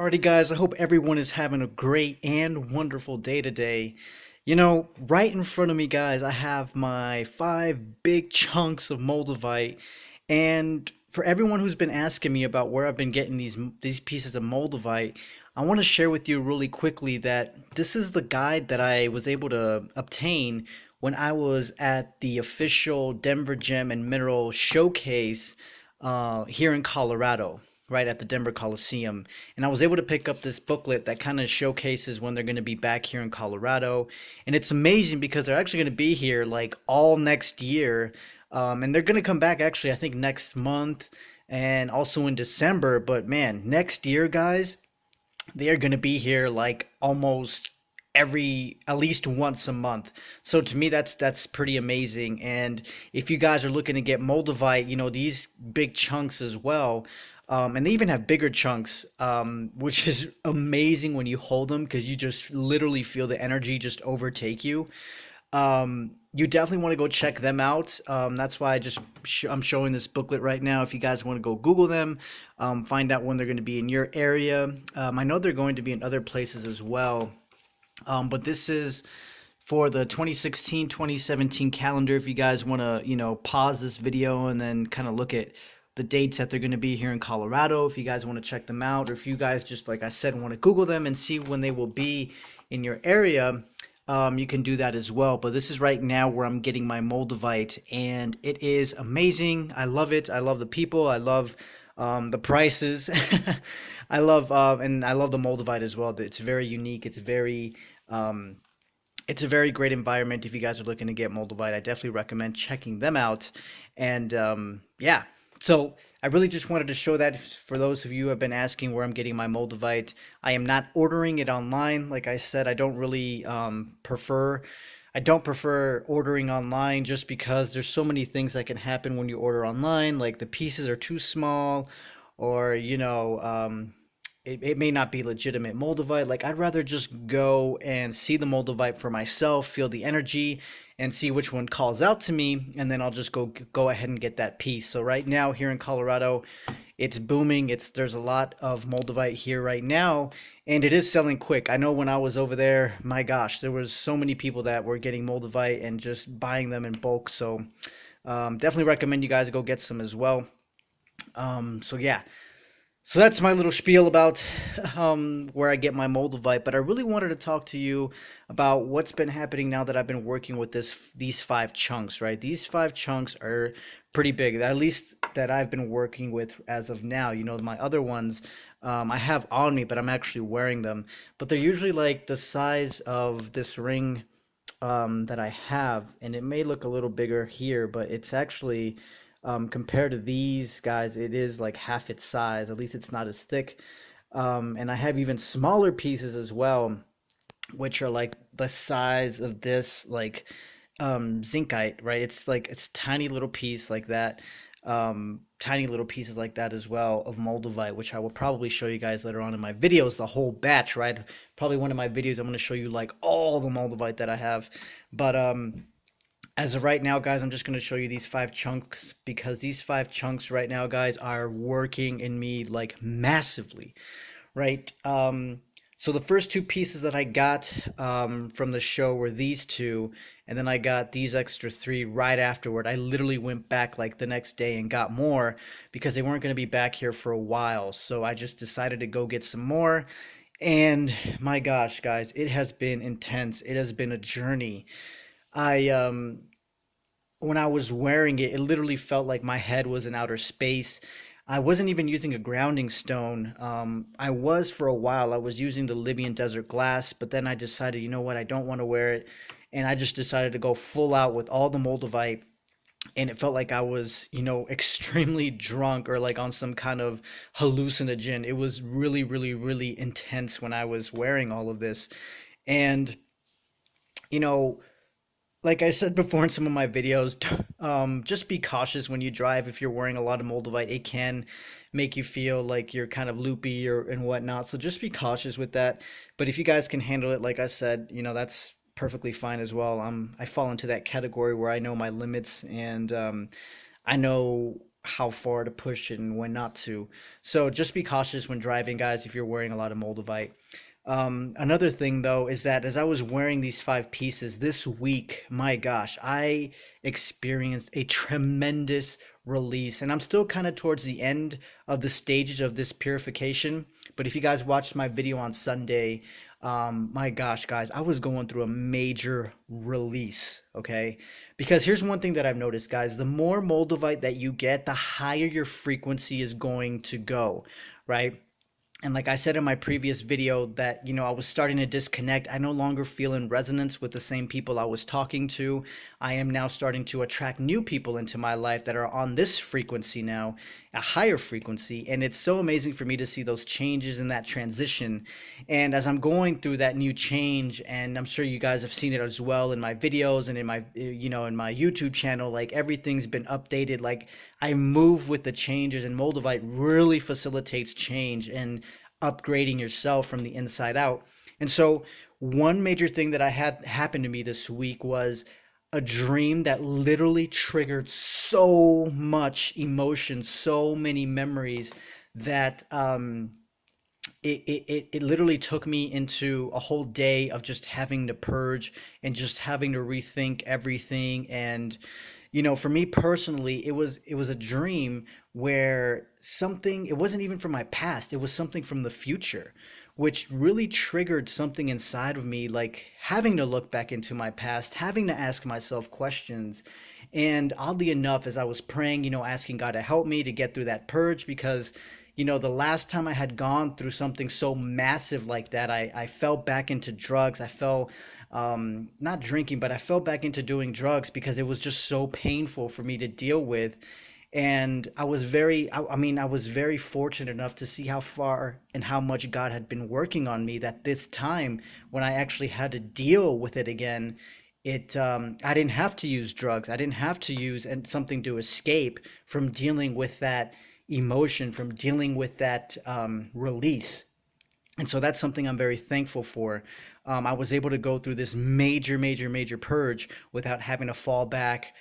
Alrighty, guys, I hope everyone is having a great and wonderful day today. Right in front of me, guys, I have my five big chunks of Moldavite. And for everyone who's been asking me about where I've been getting these pieces of Moldavite, I want to share with you really quickly that this is the guide that I was able to obtain when I was at the official Denver Gem and Mineral Showcase here in Colorado, right at the Denver Coliseum. And I was able to pick up this booklet that kind of showcases when they're going to be back here in Colorado. And it's amazing because they're actually going to be here like all next year. And they're going to come back actually, I think, next month and also in December. But man, next year, guys, they are going to be here like almost every at least once a month. So to me that's pretty amazing. And if you guys are looking to get Moldavite, these big chunks as well, and they even have bigger chunks, which is amazing when you hold them because you just literally feel the energy just overtake you. You definitely want to go check them out. That's why I'm showing this booklet right now. If you guys want to go Google them, find out when they're going to be in your area. I know they're going to be in other places as well. But this is for the 2016-2017 calendar. If you guys want to, pause this video and then kind of look at the dates that they're going to be here in Colorado, if you guys want to check them out, or if you guys just, like I said, want to Google them and see when they will be in your area, you can do that as well. But this is right now where I'm getting my Moldavite, and it is amazing. I love it. I love the people. I love the prices. And I love the Moldavite as well. It's very unique. It's a very great environment. If you guys are looking to get Moldavite, I definitely recommend checking them out. And yeah, so I really just wanted to show that for those of you who have been asking where I'm getting my Moldavite. I am not ordering it online. Like I said, I don't really I don't prefer ordering online just because there's so many things that can happen when you order online. Like the pieces are too small, or it may not be legitimate Moldavite. Like I'd rather just go and see the Moldavite for myself, feel the energy, and see which one calls out to me, and then I'll just go ahead and get that piece. So right now here in Colorado, it's booming. There's a lot of Moldavite here right now, and it is selling quick. I know when I was over there, my gosh, there was so many people that were getting Moldavite and just buying them in bulk. So definitely recommend you guys go get some as well. So yeah. So that's my little spiel about where I get my Moldavite, but I really wanted to talk to you about what's been happening now that I've been working with these five chunks, right? These five chunks are pretty big, at least that I've been working with as of now. My other ones I have on me, but I'm actually wearing them. But they're usually like the size of this ring that I have, and it may look a little bigger here, but it's actually compared to these guys, it is like half its size. At least it's not as thick. And I have even smaller pieces as well, which are like the size of this, like zincite, right? It's tiny little piece like that. Tiny little pieces like that as well of Moldavite, which I will probably show you guys later on in my videos, the whole batch, right? Probably one of my videos, I'm going to show you like all the Moldavite that I have. But as of right now, guys, I'm just going to show you these five chunks because these five chunks right now, guys, are working in me like massively, right? So the first two pieces that I got from the show were these two, and then I got these extra three right afterward. I literally went back like the next day and got more because they weren't going to be back here for a while. So I just decided to go get some more. And my gosh, guys, it has been intense. It has been a journey. I When I was wearing it, it literally felt like my head was in outer space. I wasn't even using a grounding stone. I was for a while. I was using the Libyan desert glass, but then I decided, you know what, I don't want to wear it, and I just decided to go full out with all the Moldavite. And it felt like I was, extremely drunk or like on some kind of hallucinogen. It was really, really, really intense when I was wearing all of this, and you know like I said before in some of my videos, just be cautious when you drive. If you're wearing a lot of Moldavite, it can make you feel like you're kind of loopy or and whatnot. So just be cautious with that. But if you guys can handle it, like I said, that's perfectly fine as well. I fall into that category where I know my limits, and I know how far to push it and when not to. So just be cautious when driving, guys, if you're wearing a lot of Moldavite. Another thing though is that as I was wearing these five pieces this week, my gosh, I experienced a tremendous release. And I'm still kind of towards the end of the stages of this purification. But if you guys watched my video on Sunday, my gosh, guys, I was going through a major release, okay? Because here's one thing that I've noticed, guys, the more Moldavite that you get, the higher your frequency is going to go, right? And like I said in my previous video that, I was starting to disconnect. I no longer feel in resonance with the same people I was talking to. I am now starting to attract new people into my life that are on this frequency now, a higher frequency. And it's so amazing for me to see those changes in that transition. And as I'm going through that new change, and I'm sure you guys have seen it as well in my videos and in my, in my YouTube channel, like everything's been updated. Like I move with the changes, and Moldavite really facilitates change and upgrading yourself from the inside out. And so, one major thing that I had happen to me this week was a dream that literally triggered so much emotion, so many memories that it literally took me into a whole day of just having to purge and just having to rethink everything. And for me personally, it was a dream where something, it wasn't even from my past, it was something from the future, which really triggered something inside of me, like having to look back into my past, having to ask myself questions. And oddly enough, as I was praying, asking God to help me to get through that purge, because the last time I had gone through something so massive like that, I fell back into drugs. I fell, not drinking, but I fell back into doing drugs because it was just so painful for me to deal with. And I was very fortunate enough to see how far and how much God had been working on me, that this time when I actually had to deal with it again, I didn't have to use drugs. I didn't have to use and something to escape from dealing with that emotion, from dealing with that release. And so that's something I'm very thankful for. I was able to go through this major, major, major purge without having to fall back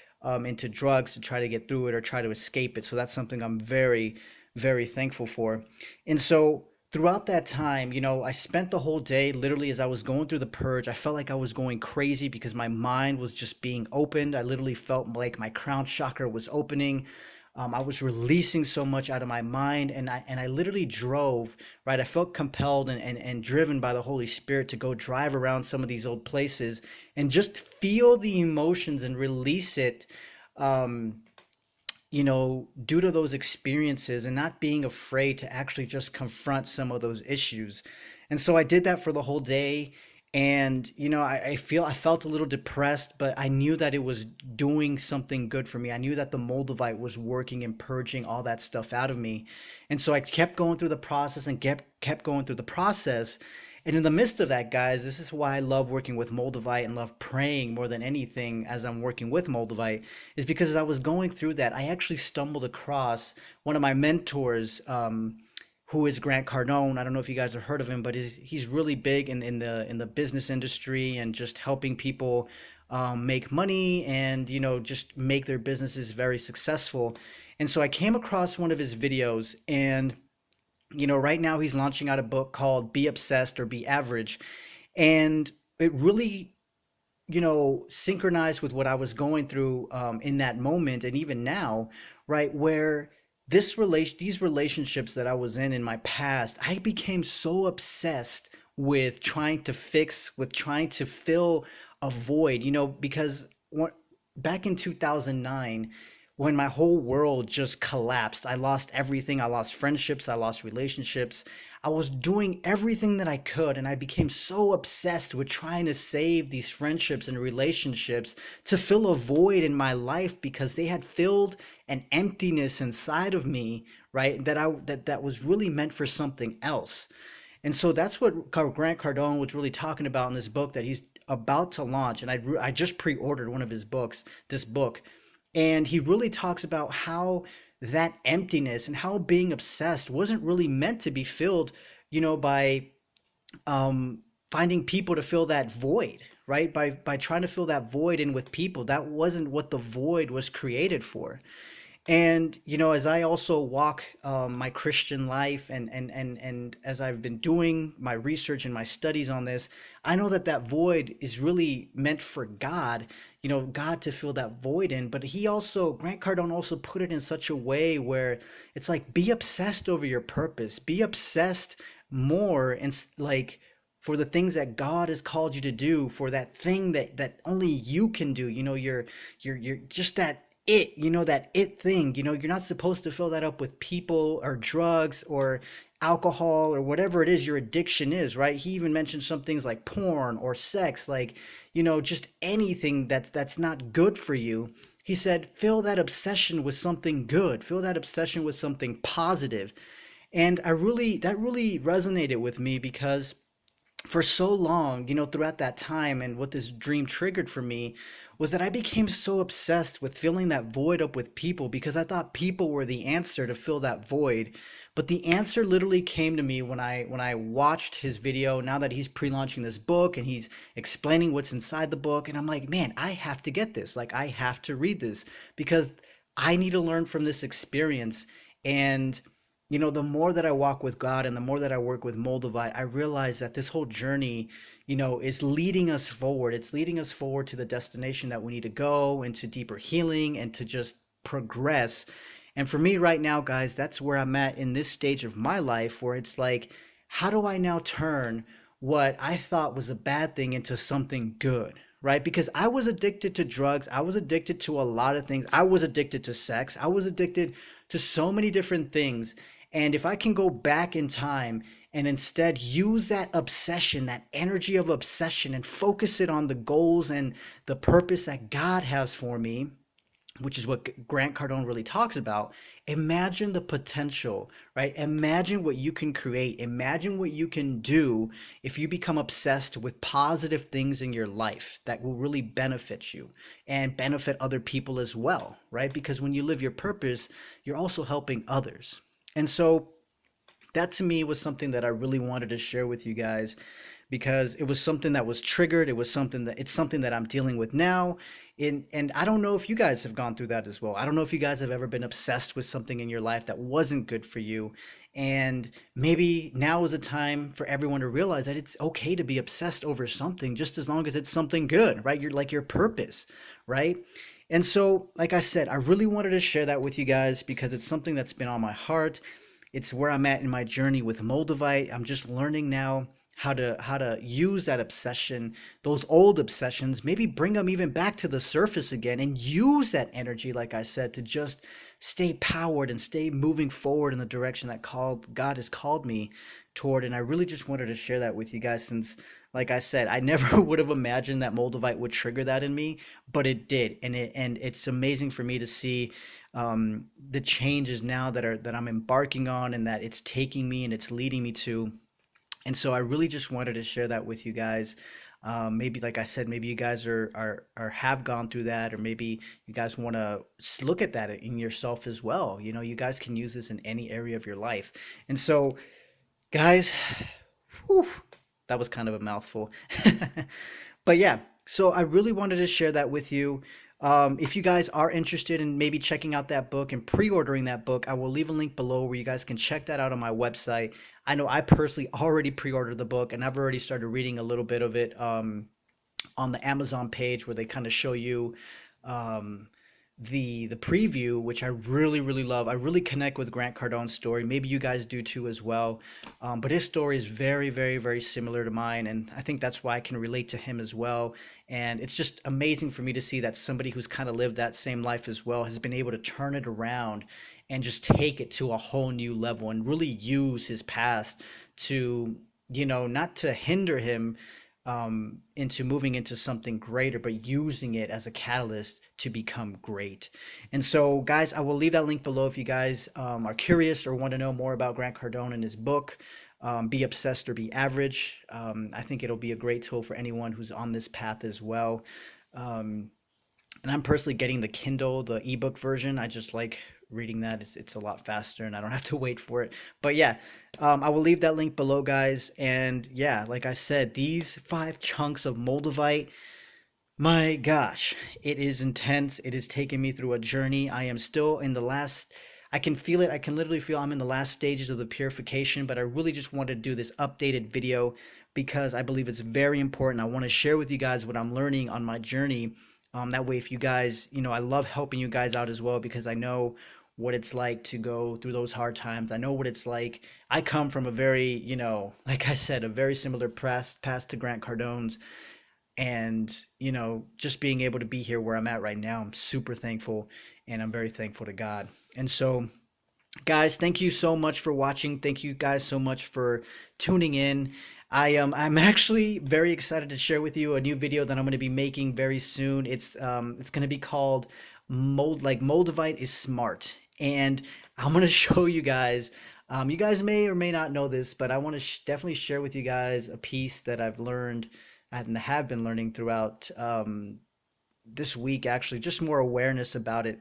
into drugs to try to get through it or try to escape it. So that's something I'm very, very thankful for. And so throughout that time, I spent the whole day literally as I was going through the purge. I felt like I was going crazy because my mind was just being opened. I literally felt like my crown chakra was opening. I was releasing so much out of my mind, and I literally drove, right? I felt compelled and driven by the Holy Spirit to go drive around some of these old places and just feel the emotions and release it, um, due to those experiences, and not being afraid to actually just confront some of those issues. And so I did that for the whole day. And I felt a little depressed, but I knew that it was doing something good for me. I knew that the Moldavite was working and purging all that stuff out of me. And so I kept going through the process and kept going through the process. And in the midst of that, guys, this is why I love working with Moldavite and love praying more than anything as I'm working with Moldavite, is because as I was going through that, I actually stumbled across one of my mentors, who is Grant Cardone. I don't know if you guys have heard of him, but he's really big in the business industry and just helping people make money and just make their businesses very successful. And so I came across one of his videos, and right now he's launching out a book called Be Obsessed or Be Average. And it really, synchronized with what I was going through in that moment, and even now, right, where these relationships that I was in my past, I became so obsessed with trying to fix, with trying to fill a void, because back in 2009, when my whole world just collapsed, I lost everything. I lost friendships, I lost relationships. I was doing everything that I could, and I became so obsessed with trying to save these friendships and relationships to fill a void in my life because they had filled an emptiness inside of me, right? That was really meant for something else. And so that's what Grant Cardone was really talking about in this book that he's about to launch. And I just pre-ordered one of his books, this book, and he really talks about how that emptiness and how being obsessed wasn't really meant to be filled, by um, finding people to fill that void, right? By trying to fill that void in with people. That wasn't what the void was created for. And as I also walk my Christian life, and as I've been doing my research and my studies on this, I know that that void is really meant for God, God to fill that void in. But Grant Cardone also put it in such a way where it's like, be obsessed over your purpose, be obsessed more, and like, for the things that God has called you to do, for that thing that only you can do. You're just that it thing. You're not supposed to fill that up with people or drugs or alcohol or whatever it is your addiction is, right? He even mentioned some things like porn or sex, like, just anything that's not good for you. He said, fill that obsession with something good, fill that obsession with something positive. And that really resonated with me, because for so long, throughout that time, and what this dream triggered for me was that I became so obsessed with filling that void up with people, because I thought people were the answer to fill that void. But the answer literally came to me when I watched his video, now that he's pre-launching this book and he's explaining what's inside the book. And I'm like, man, I have to get this. Like, I have to read this, because I need to learn from this experience. And the more that I walk with God and the more that I work with Moldavite, I realize that this whole journey, is leading us forward. It's leading us forward to the destination that we need to go, into deeper healing and to just progress. And for me right now, guys, that's where I'm at in this stage of my life, where it's like, how do I now turn what I thought was a bad thing into something good? Right? Because I was addicted to drugs. I was addicted to a lot of things. I was addicted to sex. I was addicted to so many different things. And if I can go back in time and instead use that obsession, that energy of obsession, and focus it on the goals and the purpose that God has for me, which is what Grant Cardone really talks about, imagine the potential, right? Imagine what you can create. Imagine what you can do if you become obsessed with positive things in your life that will really benefit you and benefit other people as well, right? Because when you live your purpose, you're also helping others. And so that to me was something that I really wanted to share with you guys, because it was something that was triggered. It's something that I'm dealing with now. And I don't know if you guys have gone through that as well. I don't know if you guys have ever been obsessed with something in your life that wasn't good for you. And maybe now is a time for everyone to realize that it's okay to be obsessed over something, just as long as it's something good, right? You're like your purpose, right? And so, like I said, I really wanted to share that with you guys, because it's something that's been on my heart. It's where I'm at in my journey with Moldavite. I'm just learning now how to use that obsession, those old obsessions, maybe bring them even back to the surface again, and use that energy, like I said, to just stay powered and stay moving forward in the direction that God has called me toward. And I really just wanted to share that with you guys, since, like I said, I never would have imagined that Moldavite would trigger that in me, but it did. And it's amazing for me to see the changes now that I'm embarking on, and that it's taking me and it's leading me to. And so I really just wanted to share that with you guys. Maybe, like I said, maybe you guys are have gone through that, or maybe you guys want to look at that in yourself as well. You guys can use this in any area of your life. And so, guys, whew, that was kind of a mouthful. But yeah, so I really wanted to share that with you. If you guys are interested in maybe checking out that book and pre-ordering that book, I will leave a link below where you guys can check that out on my website. I know I personally already pre-ordered the book, and I've already started reading a little bit of it on the Amazon page, where they kind of show you um, the preview, which I really really love. I really connect with Grant Cardone's story. Maybe you guys do too as well. But his story is very very very similar to mine, and I think that's why I can relate to him as well. And it's just amazing for me to see that somebody who's kind of lived that same life as well has been able to turn it around and just take it to a whole new level, and really use his past to, not to hinder him into moving into something greater, but using it as a catalyst to become great. And so, guys, I will leave that link below if you guys are curious or want to know more about Grant Cardone and his book, Be Obsessed or Be Average. I think it'll be a great tool for anyone who's on this path as well. Um, and I'm personally getting the Kindle, the ebook version. I just like reading that. It's a lot faster, and I don't have to wait for it. But yeah, I will leave that link below, guys. And yeah, like I said, these 5 chunks of Moldavite, My gosh, it is intense. It has taken me through a journey. I am still in the last, I can feel it. I can literally feel I'm in the last stages of the purification, but I really just wanted to do this updated video because I believe it's very important. I want to share with you guys what I'm learning on my journey. That way, if you guys, I love helping you guys out as well because I know what it's like to go through those hard times. I know what it's like. I come from a very, like I said, a very similar past to Grant Cardone's, and just being able to be here where I'm at right now, I'm super thankful, and I'm very thankful to God. And so, guys, thank you so much for watching. Thank you guys so much for tuning in. I'm actually very excited to share with you a new video that I'm going to be making very soon. It's going to be called Moldavite is Smart, and I'm going to show you guys. You guys may or may not know this, but I want to definitely share with you guys a piece that I've learned and have been learning throughout this week, actually, just more awareness about it.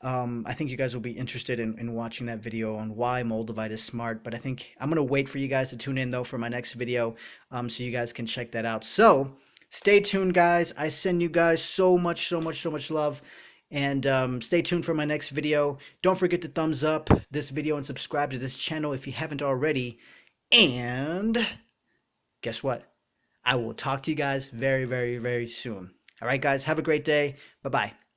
I think you guys will be interested in watching that video on why Moldavite is smart, but I think I'm going to wait for you guys to tune in, though, for my next video, so you guys can check that out. So stay tuned, guys. I send you guys so much, so much, so much love, and stay tuned for my next video. Don't forget to thumbs up this video and subscribe to this channel if you haven't already. And guess what? I will talk to you guys very, very, very soon. All right, guys, have a great day. Bye-bye.